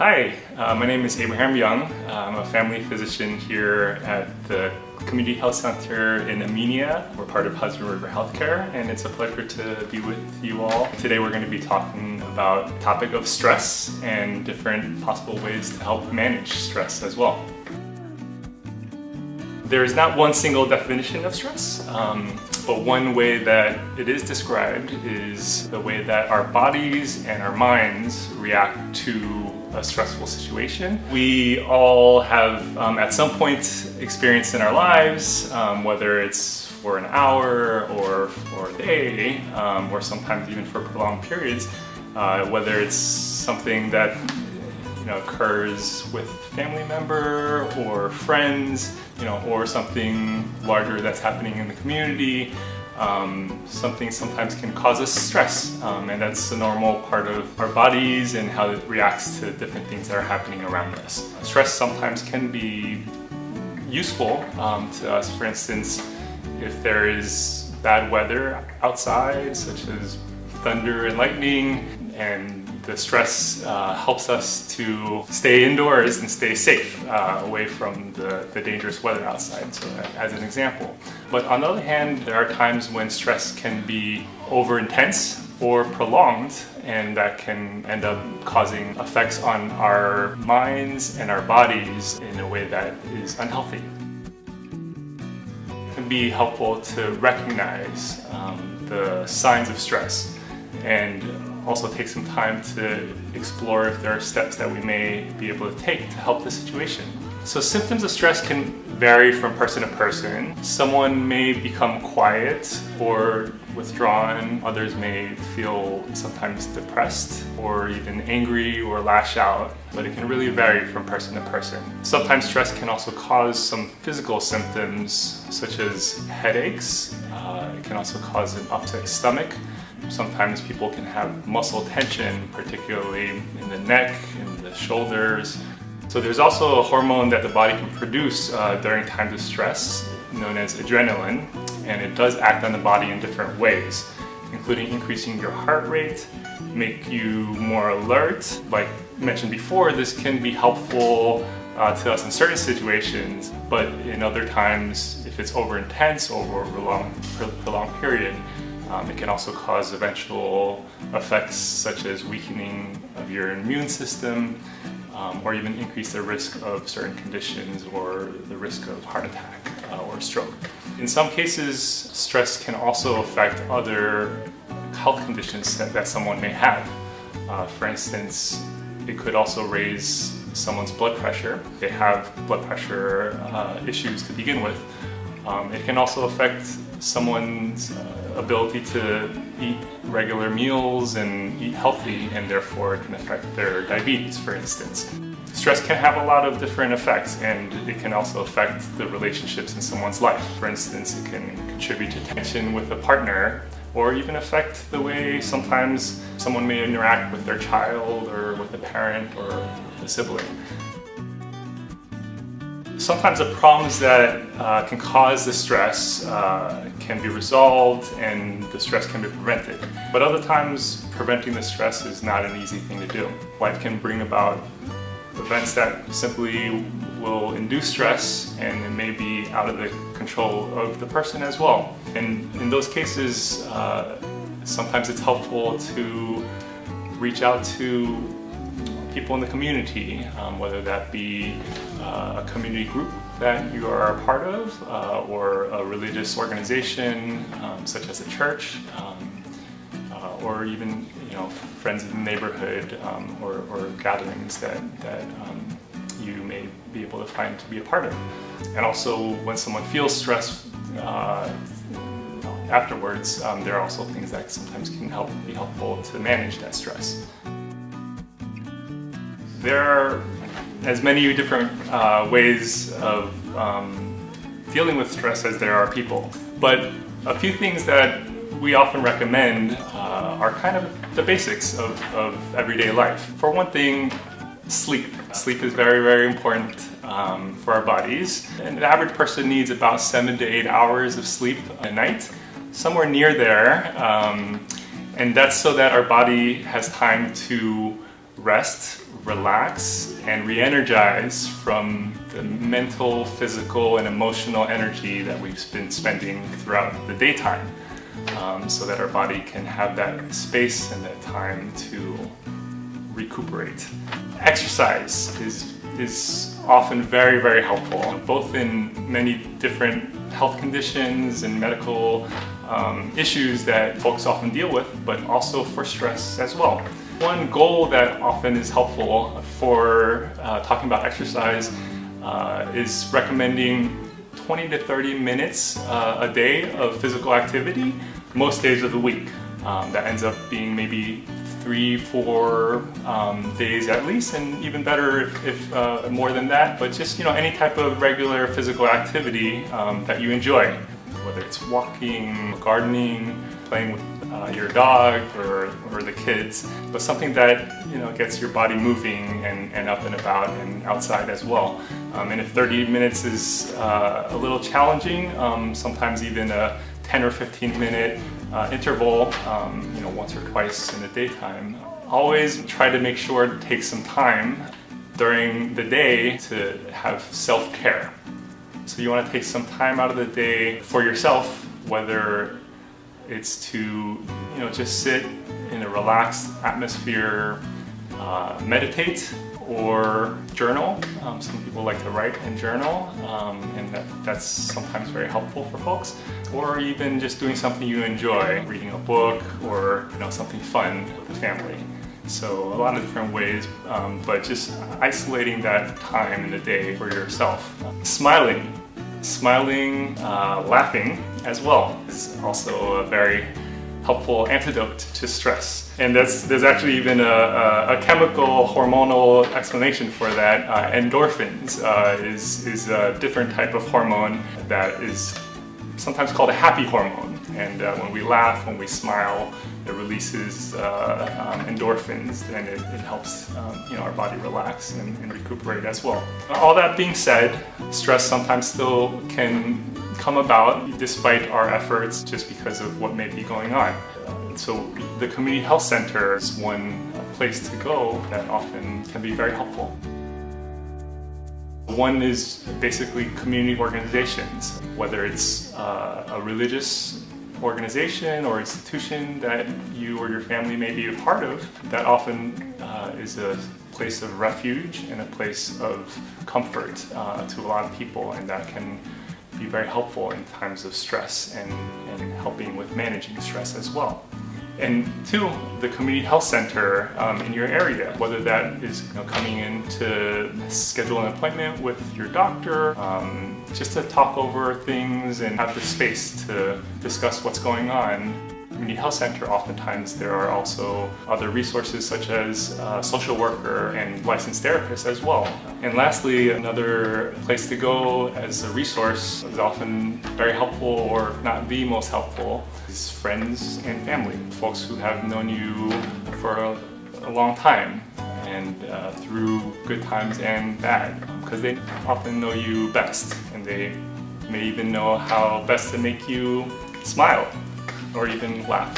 Hi, my name is Abraham Young. I'm a family physician here at the Community Health Center in Armenia. We're part of Hudson River Healthcare, and it's a pleasure to be with you all. Today we're going to be talking about the topic of stress and different possible ways to help manage stress as well. There is not one single definition of stress, but one way that it is described is the way that our bodies and our minds react to a stressful situation. We all have at some point experienced in our lives, whether it's for an hour or for a day, or sometimes even for prolonged periods, whether it's something that occurs with a family member or friends, or something larger that's happening in the community. Something sometimes can cause us stress, and that's a normal part of our bodies and how it reacts to different things that are happening around us. Stress sometimes can be useful to us. For instance, if there is bad weather outside, such as thunder and lightning, and the stress helps us to stay indoors and stay safe away from the dangerous weather outside, so as an example. But on the other hand, there are times when stress can be over intense or prolonged, and that can end up causing effects on our minds and our bodies in a way that is unhealthy. It can be helpful to recognize the signs of stress and also take some time to explore if there are steps that we may be able to take to help the situation. So symptoms of stress can vary from person to person. Someone may become quiet or withdrawn. Others may feel sometimes depressed or even angry or lash out, but it can really vary from person to person. Sometimes stress can also cause some physical symptoms such as headaches. It can also cause an upset stomach. Sometimes people can have muscle tension, particularly in the neck, in the shoulders. So there's also a hormone that the body can produce during times of stress, known as adrenaline, and it does act on the body in different ways, including increasing your heart rate, make you more alert. Like mentioned before, this can be helpful to us in certain situations, but in other times, if it's over intense over a prolonged period, it can also cause eventual effects such as weakening of your immune system, or even increase the risk of certain conditions or the risk of heart attack or stroke. In some cases, stress can also affect other health conditions that someone may have. For instance, it could also raise someone's blood pressure. They have blood pressure issues to begin with. It can also affect someone's ability to eat regular meals and eat healthy, and therefore it can affect their diabetes, for instance. Stress can have a lot of different effects, and it can also affect the relationships in someone's life. For instance, it can contribute to tension with a partner, or even affect the way sometimes someone may interact with their child or with a parent or a sibling. Sometimes the problems that can cause the stress can be resolved and the stress can be prevented. But other times, preventing the stress is not an easy thing to do. Life can bring about events that simply will induce stress, and it may be out of the control of the person as well. And in those cases, sometimes it's helpful to reach out to people in the community, whether that be a community group that you are a part of, or a religious organization such as a church, or even friends in the neighborhood, or gatherings that you may be able to find to be a part of. And also, when someone feels stress afterwards, there are also things that sometimes can be helpful to manage that stress. There are as many different ways of dealing with stress as there are people, but a few things that we often recommend are kind of the basics of everyday life. For one thing, sleep. Sleep is very, very important for our bodies. An average person needs about 7 to 8 hours of sleep a night, somewhere near there, and that's so that our body has time to rest, relax and re-energize from the mental, physical, and emotional energy that we've been spending throughout the daytime, so that our body can have that space and that time to recuperate. Exercise is often very, very helpful, both in many different health conditions and medical issues that folks often deal with, but also for stress as well. One goal that often is helpful for talking about exercise is recommending 20 to 30 minutes a day of physical activity most days of the week. That ends up being maybe 3-4 days at least, and even better if more than that. But just any type of regular physical activity that you enjoy, whether it's walking, gardening, playing with your dog or the kids, but something that gets your body moving and up and about and outside as well. And if 30 minutes is a little challenging, sometimes even a 10 or 15 minute interval, once or twice in the daytime. Always try to make sure to take some time during the day to have self-care. So you want to take some time out of the day for yourself, whether it's to just sit in a relaxed atmosphere, meditate, or journal. Some people like to write and journal, and that's sometimes very helpful for folks. Or even just doing something you enjoy, reading a book or something fun with the family. So a lot of different ways, but just isolating that time in the day for yourself. Smiling, laughing as well is also a very helpful antidote to stress. And there's actually even a chemical hormonal explanation for that. Endorphins is a different type of hormone that is sometimes called a happy hormone. And when we laugh, when we smile, it releases endorphins, and it helps our body relax and recuperate as well. All that being said, stress sometimes still can come about despite our efforts, just because of what may be going on. So the community health center is one place to go that often can be very helpful. One is basically community organizations, whether it's a religious organization or institution that you or your family may be a part of. That often is a place of refuge and a place of comfort to a lot of people, and that can be very helpful in times of stress and helping with managing stress as well. And two, the community health center in your area, whether that is coming in to schedule an appointment with your doctor, just to talk over things and have the space to discuss what's going on. Community health center, oftentimes there are also other resources such as a social worker and licensed therapists as well. And lastly, another place to go as a resource is often very helpful, or not the most helpful, is friends and family. Folks who have known you for a long time, and through good times and bad, because they often know you best, and they may even know how best to make you smile or even laugh.